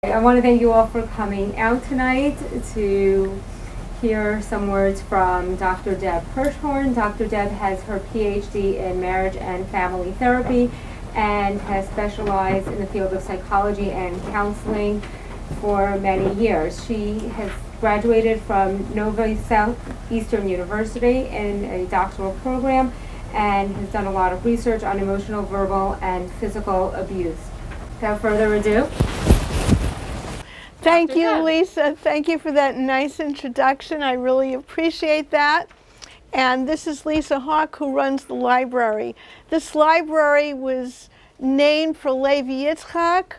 I want to thank you all for coming out tonight to hear some words from Dr. Deb Hirschhorn. Dr. Deb has her PhD in marriage and family therapy and has specialized in the field of psychology and counseling for many years. She has graduated from Nova Southeastern University in a doctoral program and has done a lot of research on emotional, verbal, and physical abuse. Without further ado, Thank Dr. you, Deb. Lisa. Thank you for that nice introduction. I really appreciate that. And this is Lisa Hawk, who runs the library. This library was named for Levi Yitzchak,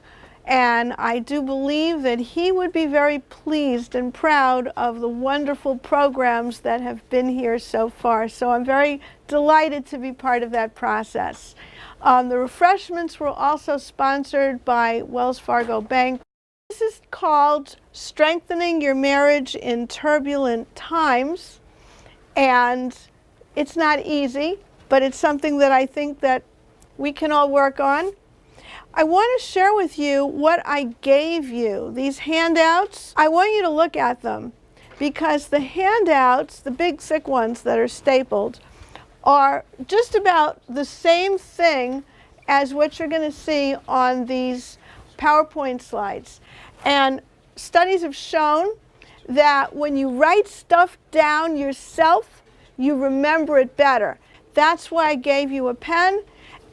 and I do believe that he would be very pleased and proud of the wonderful programs that have been here so far. So I'm very delighted to be part of that process. The refreshments were also sponsored by Wells Fargo Bank. This is called Strengthening Your Marriage in Turbulent Times, and it's not easy, but it's something that I think that we can all work on. I want to share with you what I gave you. These handouts, I want you to look at them because the handouts, the big thick ones that are stapled, are just about the same thing as what you're going to see on these PowerPoint slides. And studies have shown that when you write stuff down yourself, you remember it better. That's why I gave you a pen.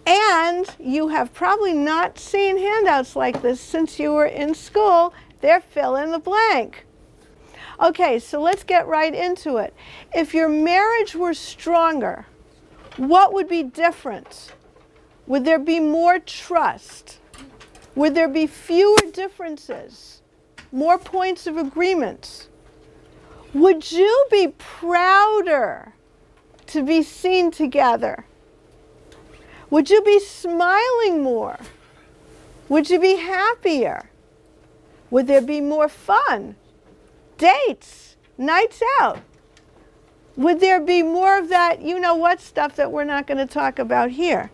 And you have probably not seen handouts like this since you were in school. They're fill in the blank. Okay, so let's get right into it. If your marriage were stronger, what would be different? Would there be more trust? Would there be fewer differences? More points of agreement? Would you be prouder to be seen together? Would you be smiling more? Would you be happier? Would there be more fun? Dates, nights out? Would there be more of that you-know-what stuff that we're not going to talk about here?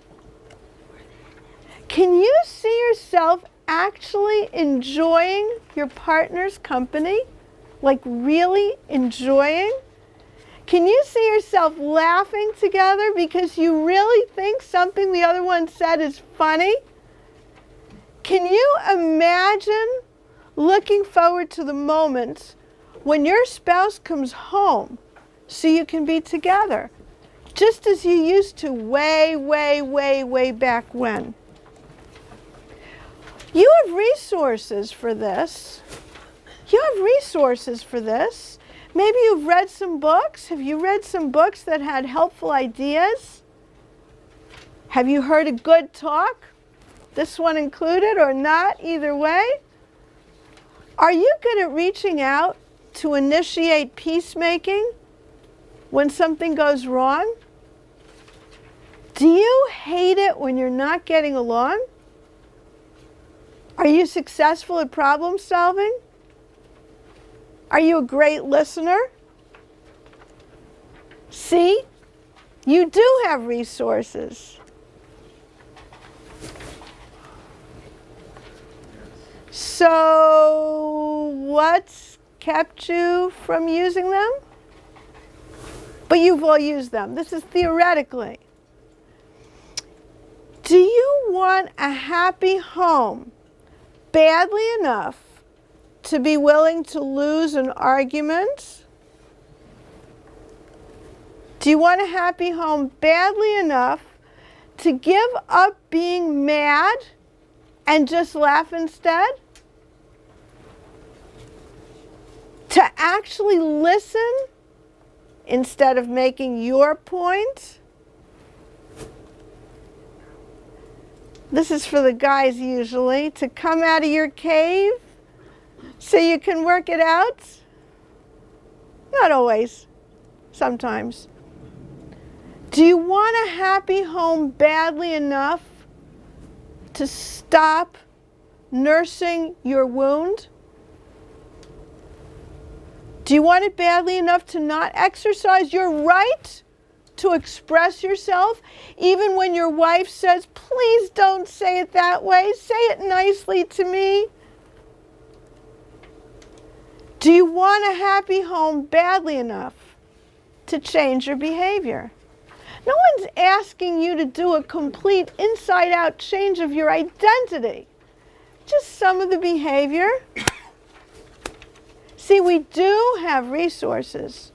Can you see yourself actually enjoying your partner's company? Like really enjoying? Can you see yourself laughing together because you really think something the other one said is funny? Can you imagine looking forward to the moment when your spouse comes home so you can be together, just as you used to way back when? You have resources for this. You have resources for this. Maybe you've read some books. Have you read some books that had helpful ideas? Have you heard a good talk? This one included or not, either way. Are you good at reaching out to initiate peacemaking when something goes wrong? Do you hate it when you're not getting along? Are you successful at problem solving? Are you a great listener? See, you do have resources. So, what's kept you from using them? But you've all used them. This is theoretically. Do you want a happy home badly enough to be willing to lose an argument? Do you want a happy home badly enough to give up being mad and just laugh instead? To actually listen instead of making your point? This is for the guys usually, to come out of your cave so you can work it out? Not always, sometimes. Do you want a happy home badly enough to stop nursing your wound? Do you want it badly enough to not exercise your right to express yourself, even when your wife says, please don't say it that way, say it nicely to me? Do you want a happy home badly enough to change your behavior? No one's asking you to do a complete inside-out change of your identity. Just some of the behavior. See, we do have resources,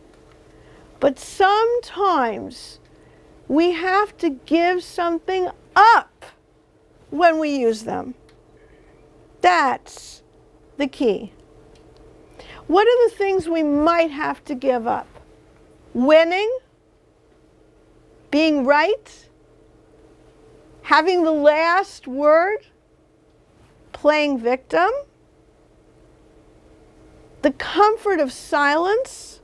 but sometimes we have to give something up when we use them. That's the key. What are the things we might have to give up? Winning, being right, having the last word, playing victim, the comfort of silence,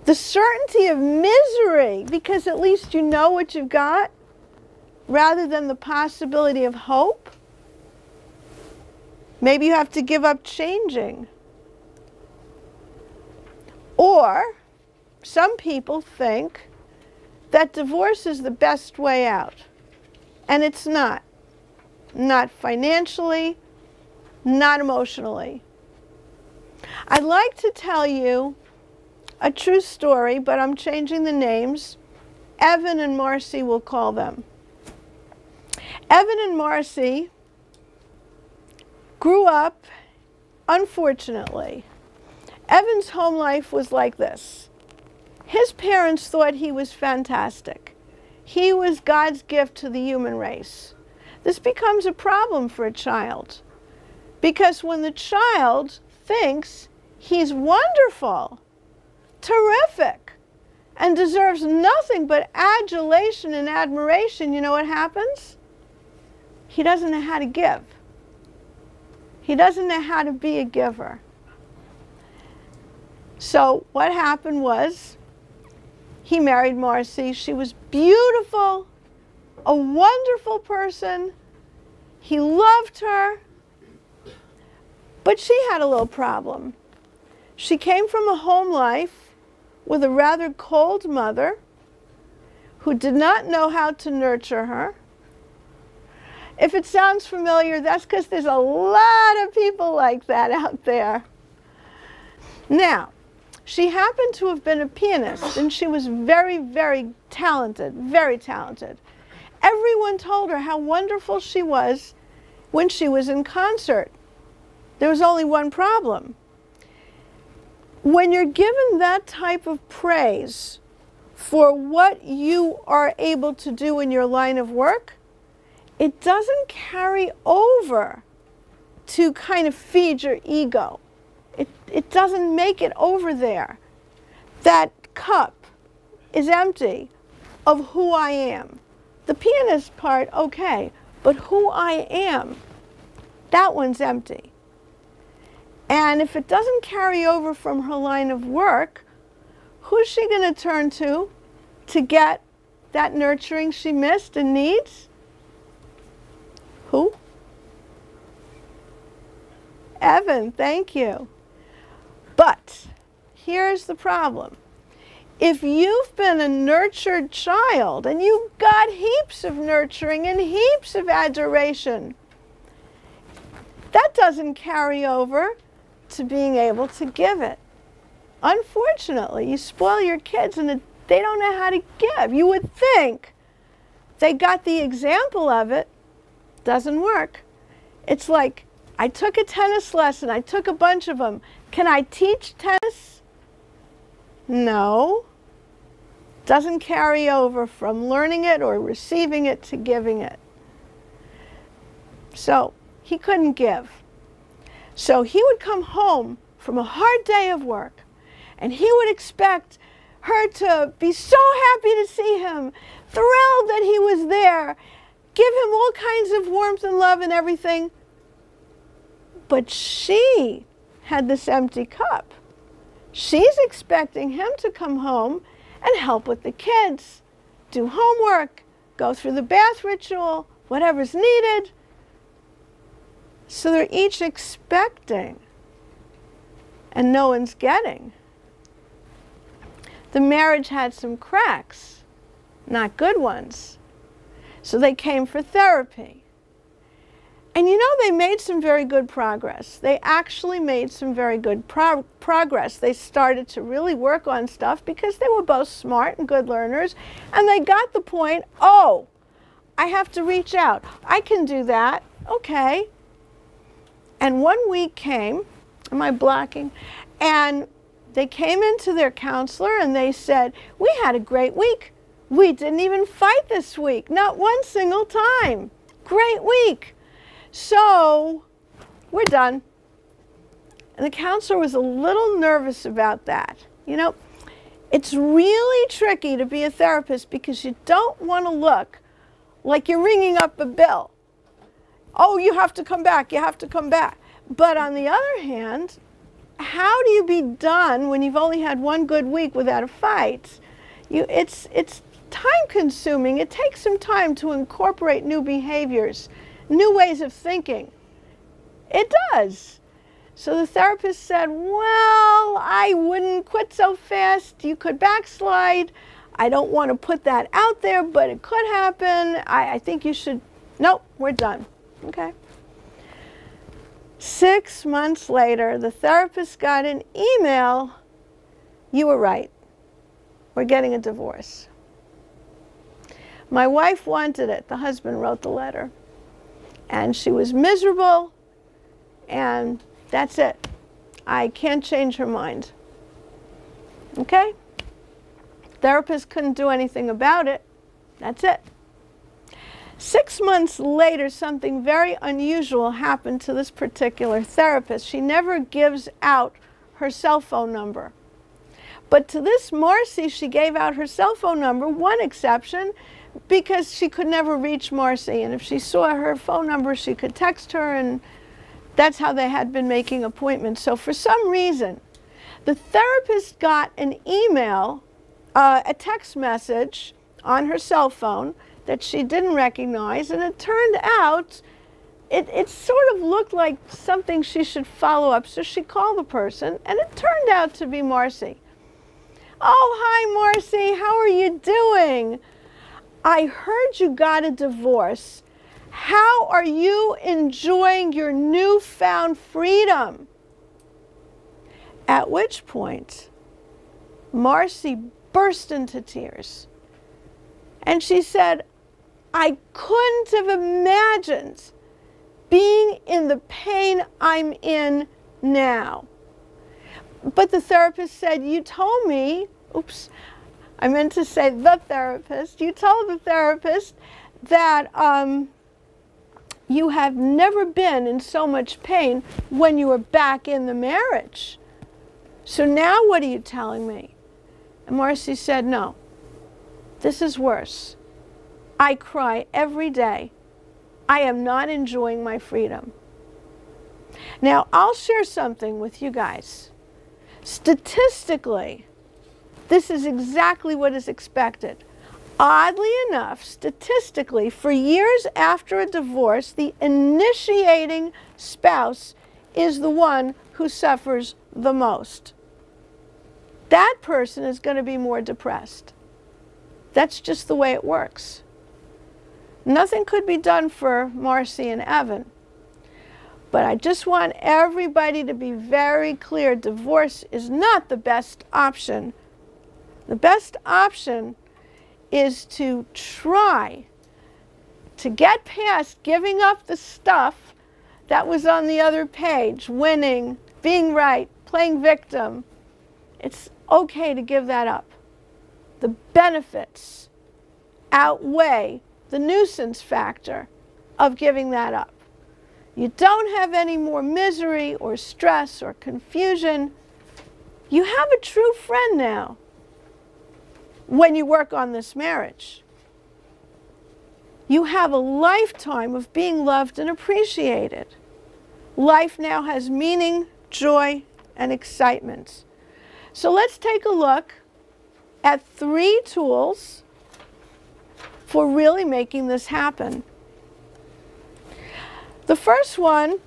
the certainty of misery, because at least you know what you've got, rather than the possibility of hope. Maybe you have to give up changing. Or some people think that divorce is the best way out. And it's not. Not financially, not emotionally. I'd like to tell you a true story, but I'm changing the names. Evan and Marcy will call them. Evan and Marcy grew up, unfortunately. Evan's home life was like this. His parents thought he was fantastic. He was God's gift to the human race. This becomes a problem for a child, because when the child thinks he's wonderful, terrific, and deserves nothing but adulation and admiration, you know what happens? He doesn't know how to give. He doesn't know how to be a giver. So what happened was, he married Marcy. She was beautiful, a wonderful person. He loved her. But she had a little problem. She came from a home life with a rather cold mother who did not know how to nurture her. If it sounds familiar, that's because there's a lot of people like that out there. Now, she happened to have been a pianist, and she was very, very talented, very talented. Everyone told her how wonderful she was when she was in concert. There was only one problem. When you're given that type of praise for what you are able to do in your line of work, it doesn't carry over to kind of feed your ego. It doesn't make it over there. That cup is empty of who I am. The pianist part, okay, but who I am, that one's empty. And if it doesn't carry over from her line of work, who's she going to turn to get that nurturing she missed and needs? Who? Evan, thank you. But here's the problem. If you've been a nurtured child and you got heaps of nurturing and heaps of adoration, that doesn't carry over to being able to give it. Unfortunately, you spoil your kids and they don't know how to give. You would think they got the example of it. Doesn't work. It's like, I took a tennis lesson. I took a bunch of them. Can I teach tennis? No. Doesn't carry over from learning it or receiving it to giving it. So he couldn't give. So he would come home from a hard day of work, and he would expect her to be so happy to see him, thrilled that he was there, give him all kinds of warmth and love and everything. But she had this empty cup. She's expecting him to come home and help with the kids, do homework, go through the bath ritual, whatever's needed. So they're each expecting, and no one's getting. The marriage had some cracks, not good ones. So they came for therapy. And you know, they made some very good progress. They actually made some very good progress. They started to really work on stuff because they were both smart and good learners. And they got the point, oh, I have to reach out. I can do that. Okay. And 1 week came, am I blocking? And they came into their counselor and they said, we had a great week. We didn't even fight this week, not one single time. Great week. So we're done. And the counselor was a little nervous about that. You know, it's really tricky to be a therapist because you don't want to look like you're ringing up a bill. Oh, you have to come back, you have to come back. But on the other hand, how do you be done when you've only had one good week without a fight? It's time consuming. It takes some time to incorporate new behaviors, new ways of thinking. It does. So the therapist said, well, I wouldn't quit so fast. You could backslide. I don't want to put that out there, but it could happen. I think you should, nope, we're done. Okay. 6 months later, the therapist got an email, you were right, we're getting a divorce. My wife wanted it, the husband wrote the letter. And she was miserable, and that's it. I can't change her mind. Okay? Therapist couldn't do anything about it. That's it. 6 months later, something very unusual happened to this particular therapist. She never gives out her cell phone number. But to this Marcy, she gave out her cell phone number, one exception, because she could never reach Marcy. And if she saw her phone number, she could text her, and that's how they had been making appointments. So for some reason, the therapist got an email, a text message on her cell phone that she didn't recognize, and it turned out it sort of looked like something she should follow up. So she called the person, and it turned out to be Marcy. Oh, hi, Marcy. How are you doing? I heard you got a divorce. How are you enjoying your newfound freedom? At which point, Marcy burst into tears. And she said, I couldn't have imagined being in the pain I'm in now. But the therapist said, you told me, oops, I meant to say the therapist, you told the therapist that you have never been in so much pain when you were back in the marriage. So now what are you telling me? And Marcy said, no, this is worse. I cry every day. I am not enjoying my freedom. Now, I'll share something with you guys. Statistically, this is exactly what is expected. Oddly enough, statistically, for years after a divorce, the initiating spouse is the one who suffers the most. That person is going to be more depressed. That's just the way it works. Nothing could be done for Marcy and Evan. But I just want everybody to be very clear, divorce is not the best option. The best option is to try to get past giving up the stuff that was on the other page, winning, being right, playing victim. It's okay to give that up. The benefits outweigh the nuisance factor of giving that up. You don't have any more misery or stress or confusion. You have a true friend now when you work on this marriage. You have a lifetime of being loved and appreciated. Life now has meaning, joy, and excitement. So let's take a look at 3 tools for really making this happen. The first one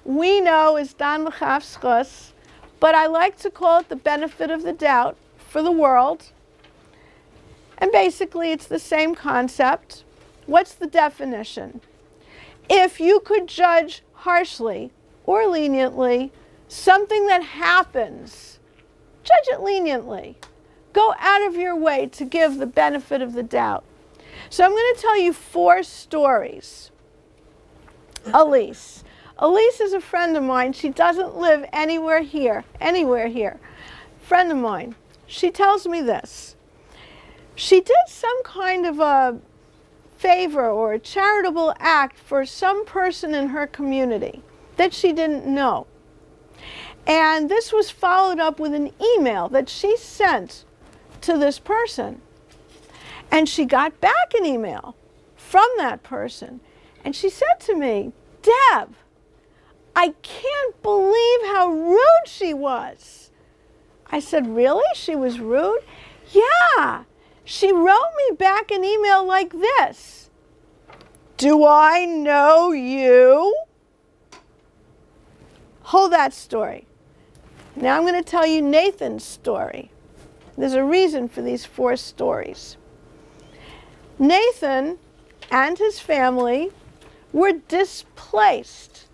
we know is Dan L'Chavschus, but I like to call it the benefit of the doubt for the world. And basically it's the same concept. What's the definition? If you could judge harshly or leniently something that happens, judge it leniently. Go out of your way to give the benefit of the doubt. So I'm going to tell you 4 stories. Elise. Elise is a friend of mine. She doesn't live anywhere here. Friend of mine. She tells me this. She did some kind of a favor or a charitable act for some person in her community that she didn't know. And this was followed up with an email that she sent to this person. And she got back an email from that person. And she said to me, Deb, I can't believe how rude she was. I said, really? She was rude? Yeah. She wrote me back an email like this. Do I know you? Hold that story. Now I'm going to tell you Nathan's story. There's a reason for these 4 stories. Nathan and his family were displaced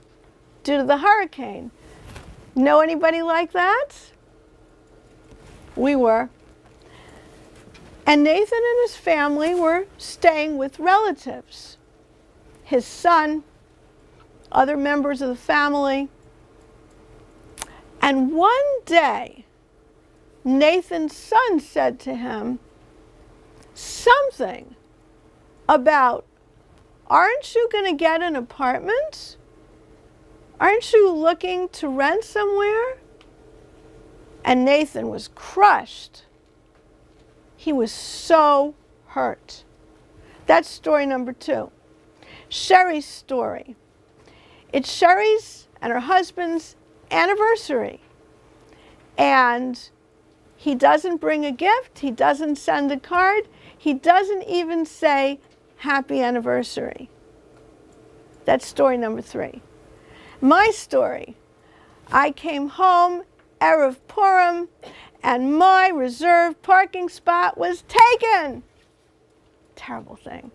due to the hurricane. Know anybody like that? We were. And Nathan and his family were staying with relatives. His son, other members of the family. And one day, Nathan's son said to him something about, aren't you going to get an apartment? Aren't you looking to rent somewhere? And Nathan was crushed. He was so hurt. That's story number 2. Sherry's story. It's Sherry's and her husband's anniversary. And he doesn't bring a gift. He doesn't send a card. He doesn't even say happy anniversary. That's story number 3. My story. I came home Erev Purim and my reserved parking spot was taken. Terrible thing.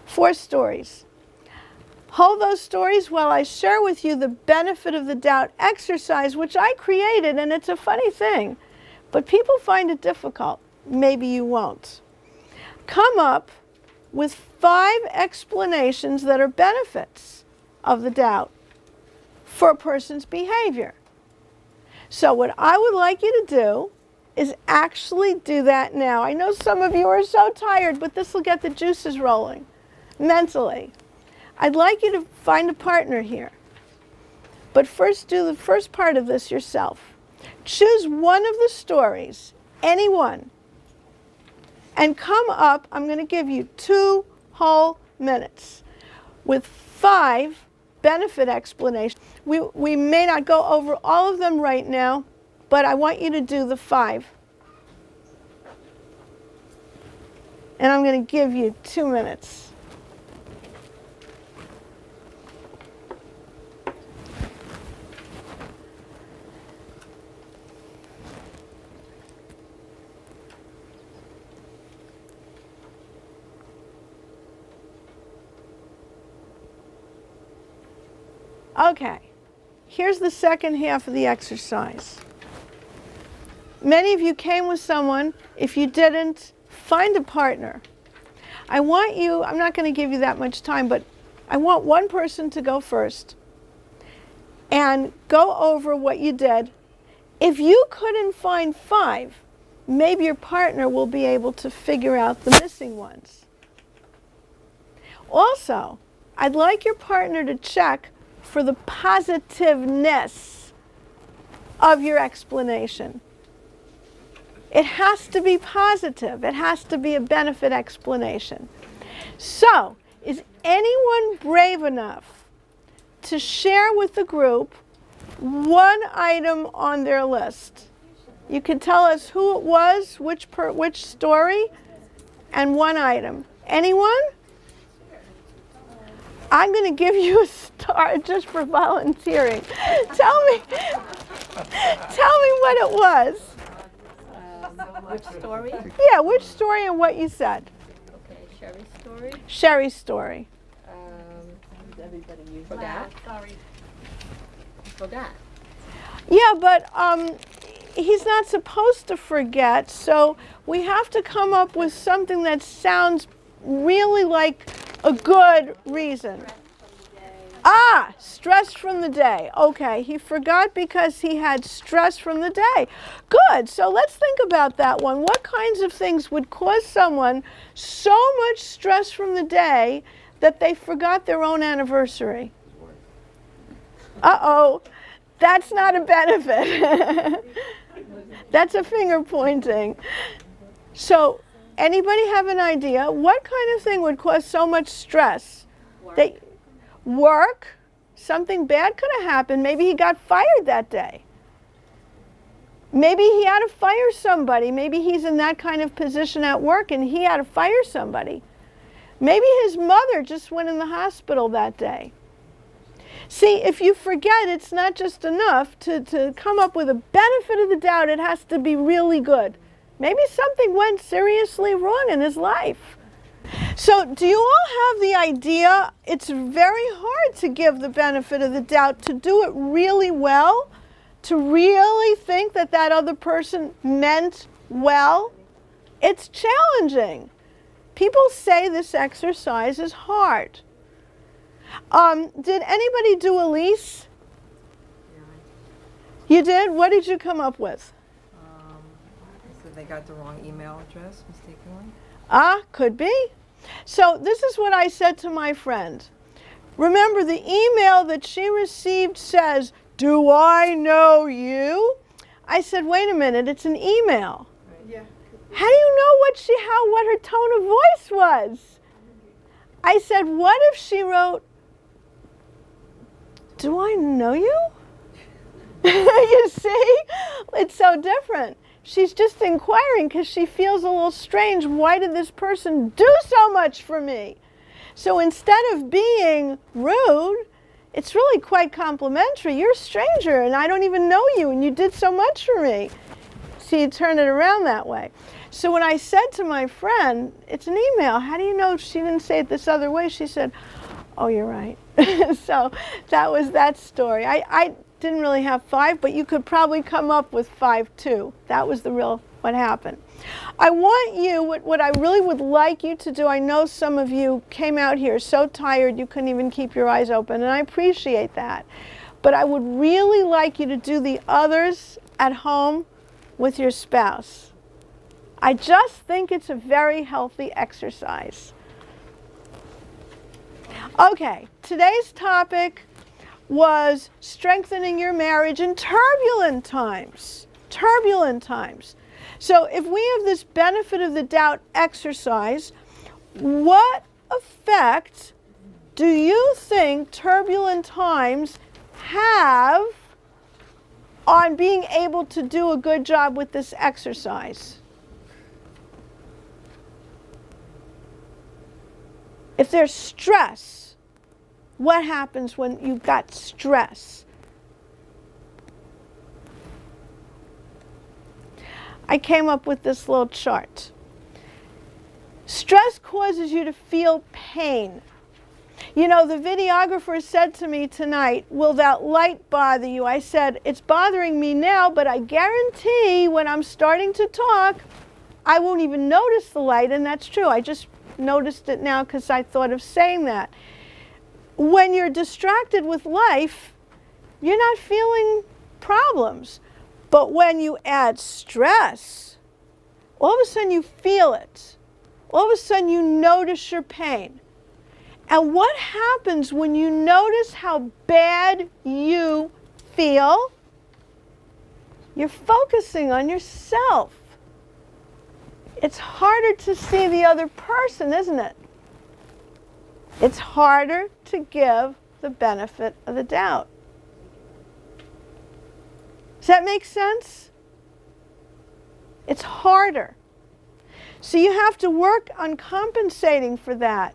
4 stories. Hold those stories while I share with you the benefit of the doubt exercise, which I created, and it's a funny thing, but people find it difficult. Maybe you won't. Come up with 5 explanations that are benefits of the doubt for a person's behavior. So what I would like you to do is actually do that now. I know some of you are so tired, but this will get the juices rolling mentally. I'd like you to find a partner here. But first, do the first part of this yourself. Choose one of the stories, any one, and come up, I'm going to give you 2 whole minutes, with 5 benefit explanations. We may not go over all of them right now, but I want you to do the 5. And I'm going to give you 2 minutes. Okay, here's the second half of the exercise. Many of you came with someone. If you didn't, find a partner. I want you, I'm not going to give you that much time, but I want one person to go first and go over what you did. If you couldn't find 5, maybe your partner will be able to figure out the missing ones. Also, I'd like your partner to check for the positiveness of your explanation. It has to be positive. It has to be a benefit explanation. So, is anyone brave enough to share with the group one item on their list? You can tell us who it was, which story, and one item. Anyone? I'm going to give you a star just for volunteering. Tell me what it was. Which story? Yeah, which story and what you said. Okay, Sherry's story. Sherry's story. everybody use Forgot? that. Sorry. Forgot. Yeah, but he's not supposed to forget, so we have to come up with something that sounds really like a good reason. Ah, stress from the day. Okay, he forgot because he had stress from the day. Good, so let's think about that one. What kinds of things would cause someone so much stress from the day that they forgot their own anniversary? Uh-oh, that's not a benefit. That's a finger pointing. So, anybody have an idea? What kind of thing would cause so much stress? Work, something bad could have happened. Maybe he got fired that day. Maybe he had to fire somebody. Maybe he's in that kind of position at work and he had to fire somebody. Maybe his mother just went in the hospital that day. See, if you forget, it's not just enough to come up with a benefit of the doubt. It has to be really good. Maybe something went seriously wrong in his life. So do you all have the idea? It's very hard to give the benefit of the doubt, to do it really well, to really think that that other person meant well. It's challenging. People say this exercise is hard. Did anybody do Elise? You did? What did you come up with? So they got the wrong email address mistakenly. Ah, could be. So this is what I said to my friend. Remember, the email that she received says, "Do I know you?" I said, wait a minute, it's an email. Yeah. How do you know what her tone of voice was? I said, what if she wrote, "Do I know you?" You see? It's so different. She's just inquiring because she feels a little strange. Why did this person do so much for me? So instead of being rude, it's really quite complimentary. You're a stranger and I don't even know you and you did so much for me. See, you turn it around that way. So when I said to my friend, it's an email, how do you know she didn't say it this other way? She said, oh, you're right. So that was that story. I didn't really have 5, but you could probably come up with 5 too. That was what happened. I want you, what I really would like you to do, I know some of you came out here so tired you couldn't even keep your eyes open, and I appreciate that. But I would really like you to do the others at home with your spouse. I just think it's a very healthy exercise. Okay, today's topic was strengthening your marriage in turbulent times. Turbulent times. So if we have this benefit of the doubt exercise, what effect do you think turbulent times have on being able to do a good job with this exercise? If there's stress, what happens when you've got stress? I came up with this little chart. Stress causes you to feel pain. You know, the videographer said to me tonight, will that light bother you? I said, it's bothering me now, but I guarantee when I'm starting to talk, I won't even notice the light, and that's true. I just noticed it now because I thought of saying that. When you're distracted with life, you're not feeling problems. But when you add stress, all of a sudden you feel it. All of a sudden you notice your pain. And what happens when you notice how bad you feel? You're focusing on yourself. It's harder to see the other person, isn't it? It's harder to give the benefit of the doubt. Does that make sense? It's harder. So you have to work on compensating for that.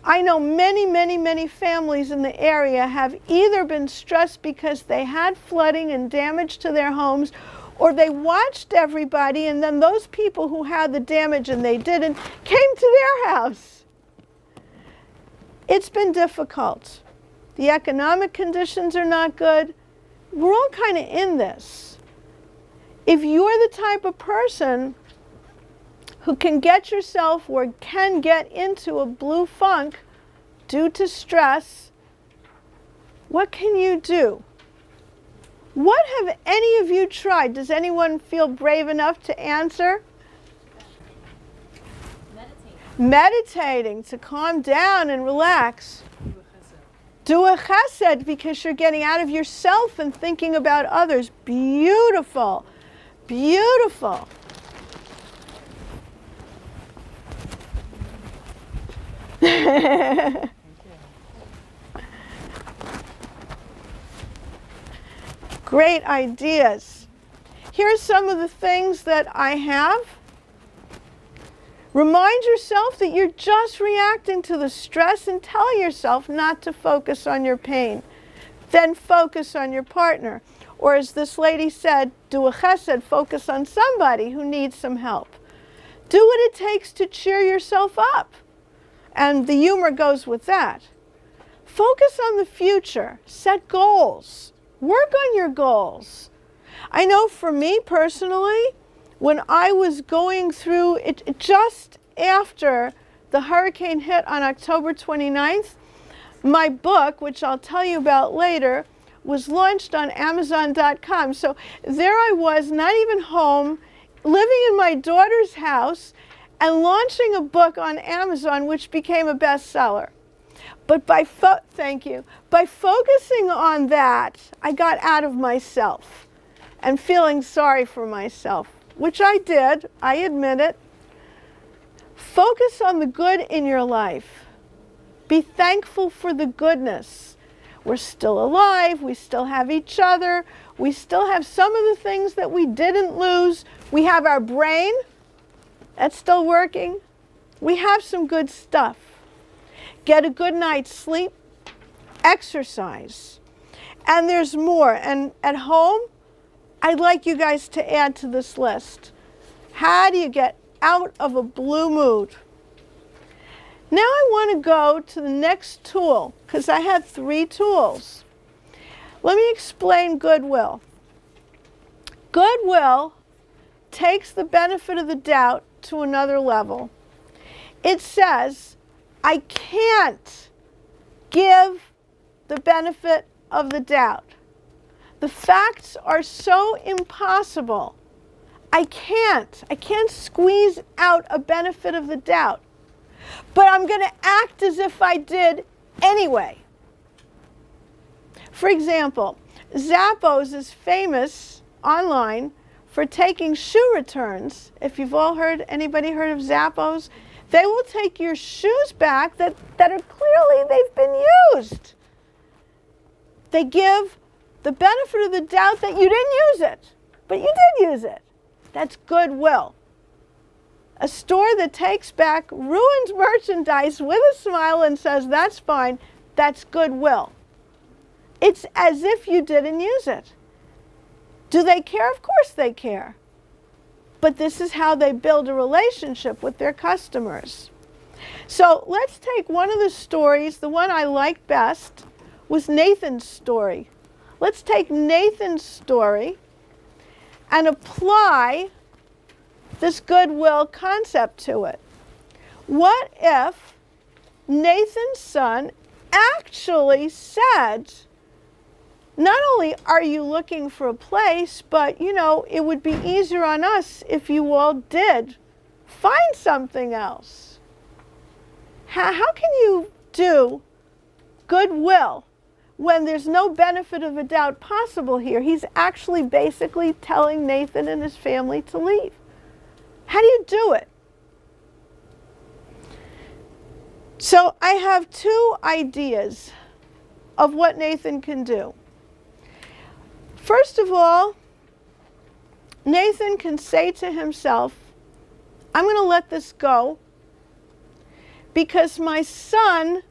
I know many families in the area have either been stressed because they had flooding and damage to their homes, or they watched everybody, and then those people who had the damage and they didn't came to their house. It's been difficult. The economic conditions are not good. We're all kind of in this. If you're the type of person who can get yourself or can get into a blue funk due to stress, what can you do? What have any of you tried? Does anyone feel brave enough to answer? Meditating to calm down and relax. Do a chesed because you're getting out of yourself and thinking about others. Beautiful. Beautiful. Great ideas. Here's some of the things that I have. Remind yourself that you're just reacting to the stress and tell yourself not to focus on your pain. Then focus on your partner. Or as this lady said, do a chesed, focus on somebody who needs some help. Do what it takes to cheer yourself up. And the humor goes with that. Focus on the future. Set goals. Work on your goals. I know for me personally, when I was going through it just after the hurricane hit on October 29th, my book, which I'll tell you about later, was launched on Amazon.com. So there I was, not even home, living in my daughter's house, and launching a book on Amazon, which became a bestseller. But by focusing on that, I got out of myself and feeling sorry for myself, which I did, I admit it. Focus on the good in your life. Be thankful for the goodness. We're still alive, we still have each other, we still have some of the things that we didn't lose. We have our brain, that's still working. We have some good stuff. Get a good night's sleep, exercise, and there's more. And at home, I'd like you guys to add to this list. How do you get out of a blue mood? Now I want to go to the next tool, because I had 3 tools. Let me explain goodwill. Goodwill takes the benefit of the doubt to another level. It says, I can't give the benefit of the doubt. The facts are so impossible. I can't squeeze out a benefit of the doubt. But I'm going to act as if I did anyway. For example, Zappos is famous online for taking shoe returns. If you've all anybody heard of Zappos? They will take your shoes back that are clearly they've been used. They give the benefit of the doubt that you didn't use it, but you did use it. That's goodwill. A store that takes back ruined merchandise with a smile and says, that's fine, that's goodwill. It's as if you didn't use it. Do they care? Of course they care. But this is how they build a relationship with their customers. So let's take one of the stories. The one I liked best was Nathan's story. Let's take Nathan's story and apply this goodwill concept to it. What if Nathan's son actually said, not only are you looking for a place, but it would be easier on us if you all did find something else. How can you do goodwill when there's no benefit of a doubt possible here? He's actually basically telling Nathan and his family to leave. How do you do it? So I have 2 ideas of what Nathan can do. First of all, Nathan can say to himself, I'm going to let this go because my son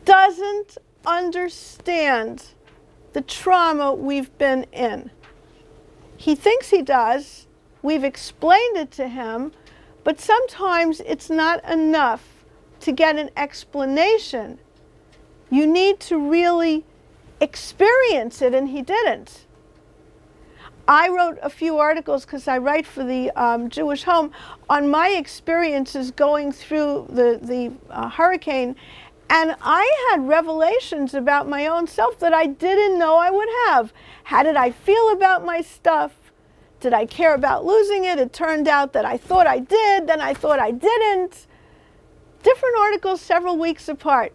doesn't understand the trauma we've been in. He thinks he does. We've explained it to him, but sometimes it's not enough to get an explanation. You need to really experience it, and he didn't. I wrote a few articles, because I write for the Jewish Home, on my experiences going through the hurricane, and I had revelations about my own self that I didn't know I would have. How did I feel about my stuff? Did I care about losing it? It turned out that I thought I did, then I thought I didn't. Different articles several weeks apart.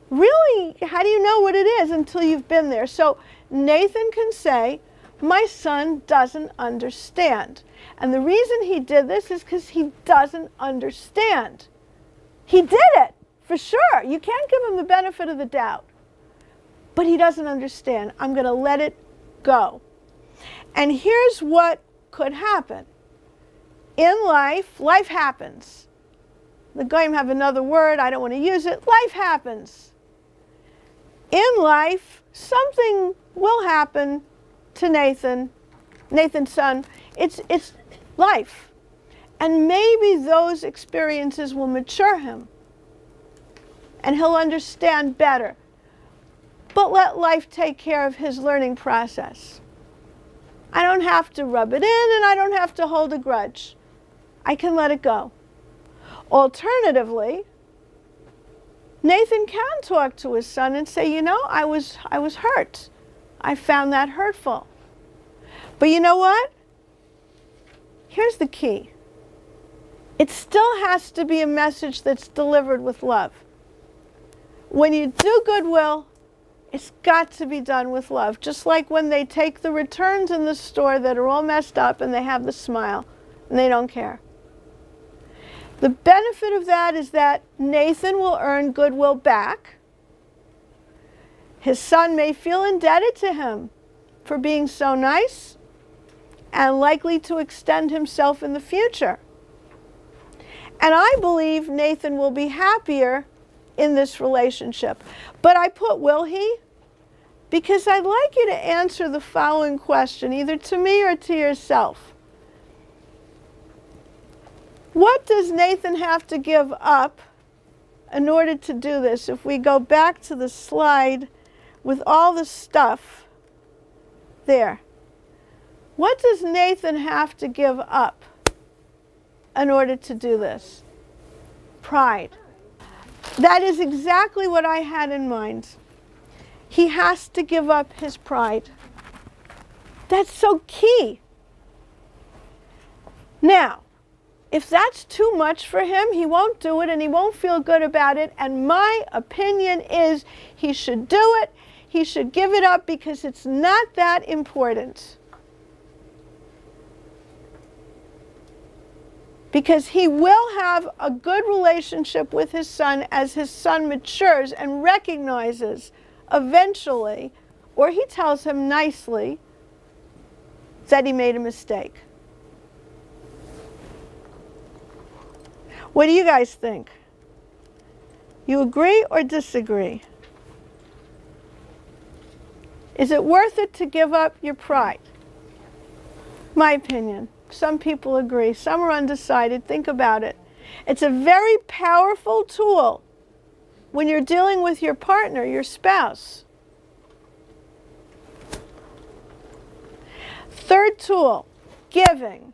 Really, how do you know what it is until you've been there? So Nathan can say, my son doesn't understand. And the reason he did this is because he doesn't understand. He did it, for sure. You can't give him the benefit of the doubt. But he doesn't understand. I'm going to let it go. And here's what could happen. In life, life happens. The Goyim have another word, I don't want to use it. Life happens. In life, something will happen to Nathan's son. It's life. And maybe those experiences will mature him. And he'll understand better. But let life take care of his learning process. I don't have to rub it in, and I don't have to hold a grudge. I can let it go. Alternatively, Nathan can talk to his son and say, you know, I was hurt. I found that hurtful. But you know what? Here's the key. It still has to be a message that's delivered with love. When you do goodwill, it's got to be done with love. Just like when they take the returns in the store that are all messed up and they have the smile and they don't care. The benefit of that is that Nathan will earn goodwill back. His son may feel indebted to him for being so nice and likely to extend himself in the future. And I believe Nathan will be happier in this relationship. But I put will he? Because I'd like you to answer the following question, either to me or to yourself. What does Nathan have to give up in order to do this? If we go back to the slide with all the stuff there. What does Nathan have to give up in order to do this? Pride. That is exactly what I had in mind. He has to give up his pride. That's so key. Now, if that's too much for him, he won't do it and he won't feel good about it. And my opinion is he should do it. He should give it up because it's not that important. Because he will have a good relationship with his son as his son matures and recognizes eventually, or he tells him nicely, that he made a mistake. What do you guys think? You agree or disagree? Is it worth it to give up your pride? My opinion. Some people agree. Some are undecided. Think about it. It's a very powerful tool when you're dealing with your partner, your spouse. Third tool, giving.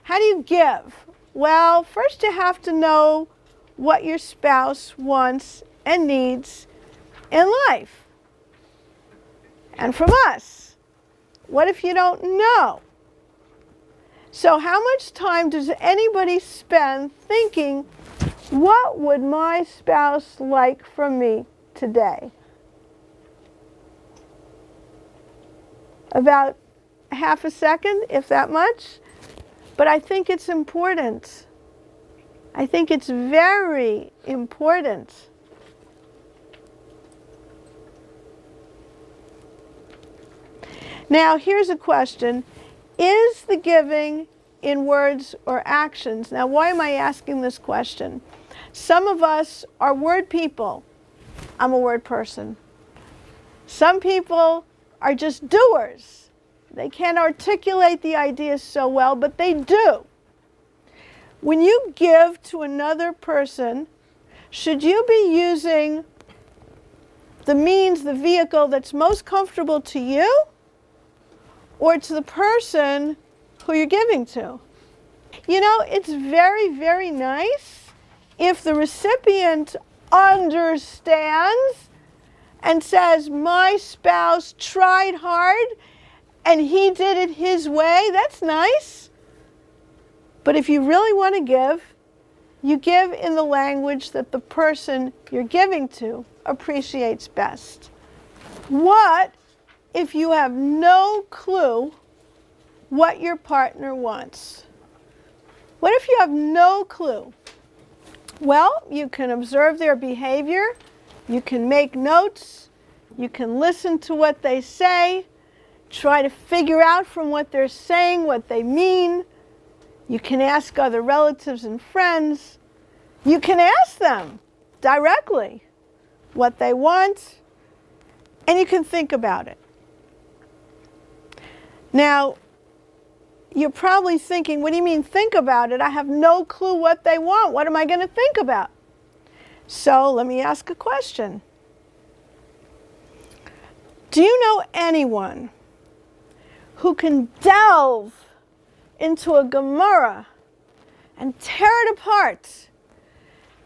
How do you give? Well, first you have to know what your spouse wants and needs in life. And from us, what if you don't know? So how much time does anybody spend thinking, what would my spouse like from me today? About half a second, if that much. But I think it's important. I think it's very important. Now, here's a question. Is the giving in words or actions? Now, why am I asking this question? Some of us are word people. I'm a word person. Some people are just doers. They can't articulate the ideas so well, but they do. When you give to another person, should you be using the means, the vehicle that's most comfortable to you or to the person who you're giving to. You know, it's very, very nice if the recipient understands and says, my spouse tried hard and he did it his way. That's nice. But if you really want to give, you give in the language that the person you're giving to appreciates best. What if you have no clue what your partner wants? What if you have no clue? Well, you can observe their behavior, you can make notes, you can listen to what they say, try to figure out from what they're saying what they mean. You can ask other relatives and friends. You can ask them directly what they want, and you can think about it. Now, you're probably thinking, what do you mean think about it? I have no clue what they want. What am I going to think about? So let me ask a question. Do you know anyone who can delve into a Gemara and tear it apart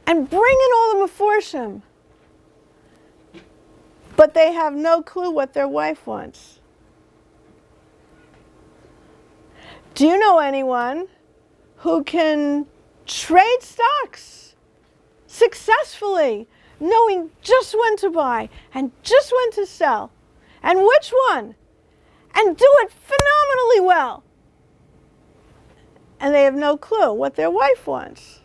and bring in all the Meforshim, but they have no clue what their wife wants? Do you know anyone who can trade stocks successfully, knowing just when to buy and just when to sell and which one, and do it phenomenally well? And they have no clue what their wife wants.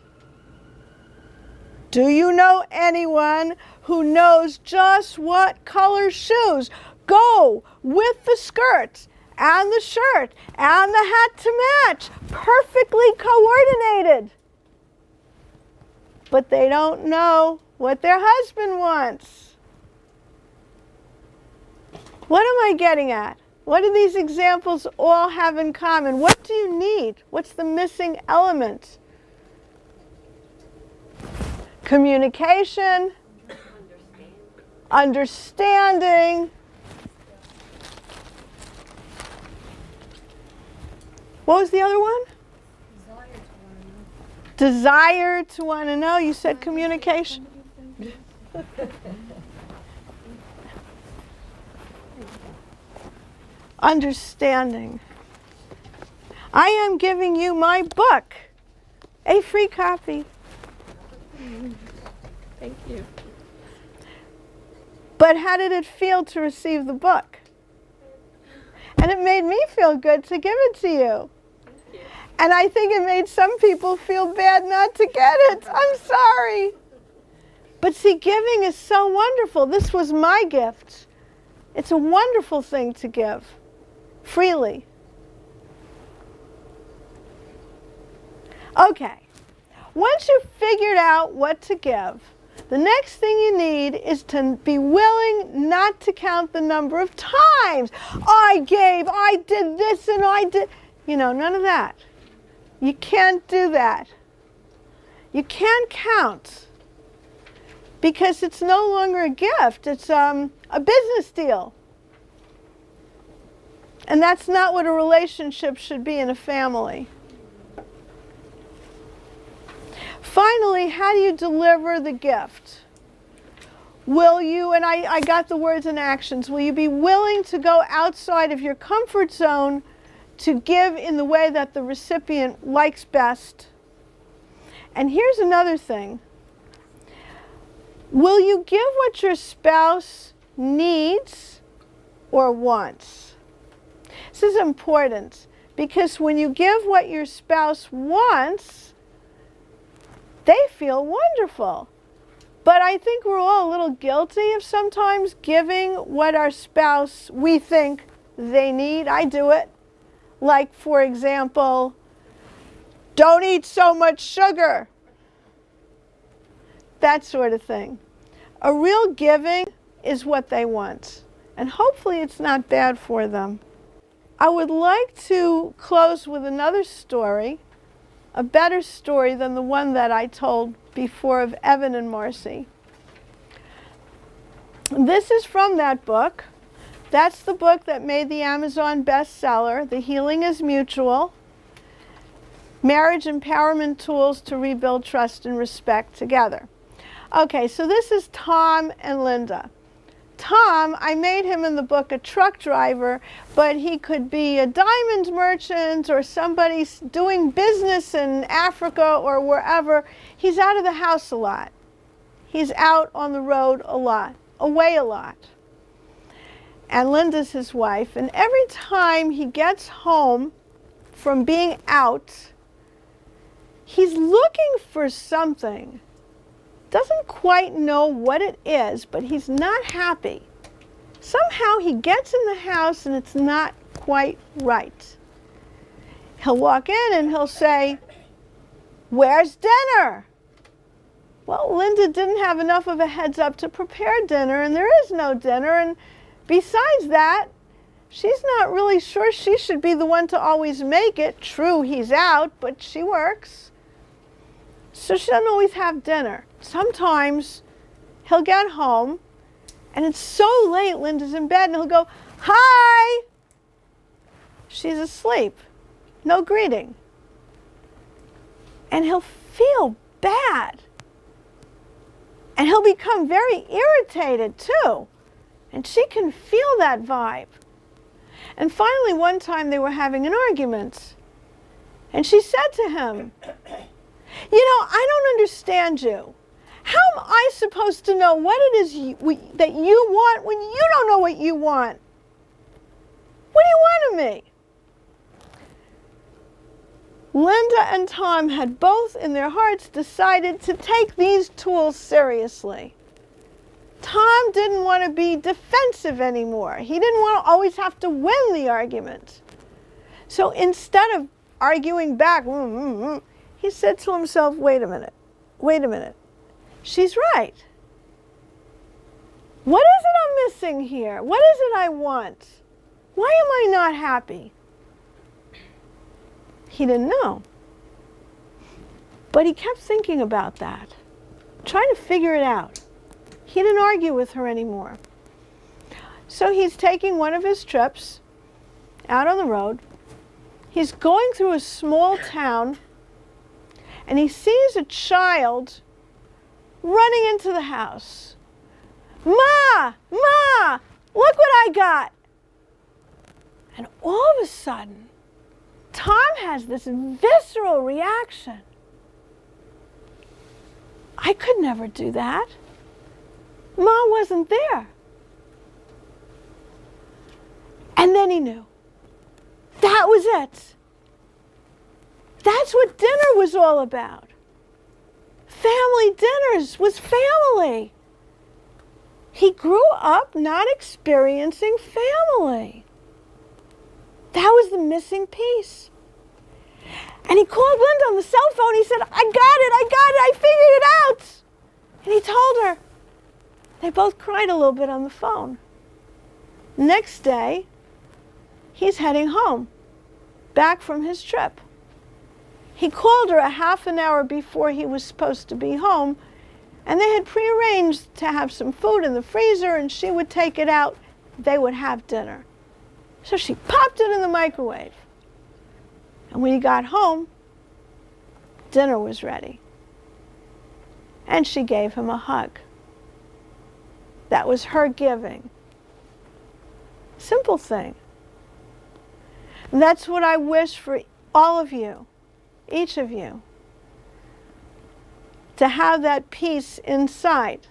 Do you know anyone who knows just what color shoes go with the skirt and the shirt and the hat to match, perfectly coordinated, but they don't know what their husband wants? What am I getting at? What do these examples all have in common? What do you need? What's the missing element? Communication, understanding. What was the other one? Desire to want to know. You said communication. Understanding. I am giving you my book, a free copy. Thank you. But how did it feel to receive the book? And it made me feel good to give it to you. And I think it made some people feel bad not to get it. I'm sorry. But see, giving is so wonderful. This was my gift. It's a wonderful thing to give freely. Okay. Once you've figured out what to give, the next thing you need is to be willing not to count the number of times I gave, I did this, and I did. You know, none of that. You can't do that. You can't count because it's no longer a gift. It's a business deal. And that's not what a relationship should be in a family. Finally, how do you deliver the gift? Will you, and I got the words and actions, will you be willing to go outside of your comfort zone to give in the way that the recipient likes best? And here's another thing. Will you give what your spouse needs or wants? This is important because when you give what your spouse wants, they feel wonderful. But I think we're all a little guilty of sometimes giving what our spouse we think they need. I do it. Like, for example, don't eat so much sugar. That sort of thing. A real giving is what they want. And hopefully it's not bad for them. I would like to close with another story, a better story than the one that I told before of Evan and Marcy. This is from that book. That's the book that made the Amazon bestseller, The Healing is Mutual, Marriage Empowerment Tools to Rebuild Trust and Respect Together. Okay, so this is Tom and Linda. Tom, I made him in the book a truck driver, but he could be a diamond merchant or somebody doing business in Africa or wherever. He's out of the house a lot. He's out on the road a lot, away a lot. And Linda's his wife, and every time he gets home from being out, he's looking for something. Doesn't quite know what it is, but he's not happy. Somehow he gets in the house and it's not quite right. He'll walk in and he'll say, "Where's dinner?" Well, Linda didn't have enough of a heads up to prepare dinner, and there is no dinner, and besides that, she's not really sure she should be the one to always make it. True, he's out, but she works. So she doesn't always have dinner. Sometimes he'll get home, and it's so late, Linda's in bed, and he'll go, "Hi!" She's asleep. No greeting. And he'll feel bad. And he'll become very irritated, too. And she can feel that vibe. And finally, one time they were having an argument. And she said to him, "You know, I don't understand you. How am I supposed to know what it is that you want when you don't know what you want? What do you want of me?" Linda and Tom had both in their hearts decided to take these tools seriously. Tom didn't want to be defensive anymore. He didn't want to always have to win the argument. So instead of arguing back, he said to himself, wait a minute. She's right. What is it I'm missing here? What is it I want? Why am I not happy? He didn't know. But he kept thinking about that, trying to figure it out. He didn't argue with her anymore. So he's taking one of his trips out on the road. He's going through a small town, and he sees a child running into the house. "Ma! Ma! Look what I got!" And all of a sudden, Tom has this visceral reaction. I could never do that. Ma wasn't there. And then he knew. That was it. That's what dinner was all about. Family dinners was family. He grew up not experiencing family. That was the missing piece. And he called Linda on the cell phone. He said, I figured it out. And he told her. They both cried a little bit on the phone. Next day, he's heading home, back from his trip. He called her a half an hour before he was supposed to be home, and they had prearranged to have some food in the freezer, and she would take it out. They would have dinner. So she popped it in the microwave. And when he got home, dinner was ready. And she gave him a hug. That was her giving. Simple thing. And that's what I wish for all of you, each of you, to have that peace inside,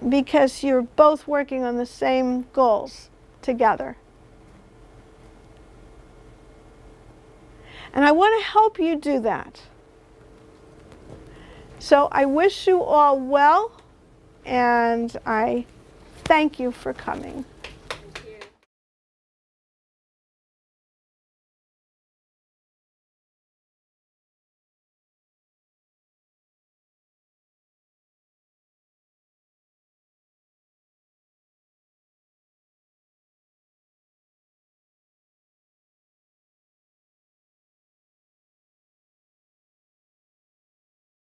because you're both working on the same goals together. And I want to help you do that. So I wish you all well, and I thank you for coming.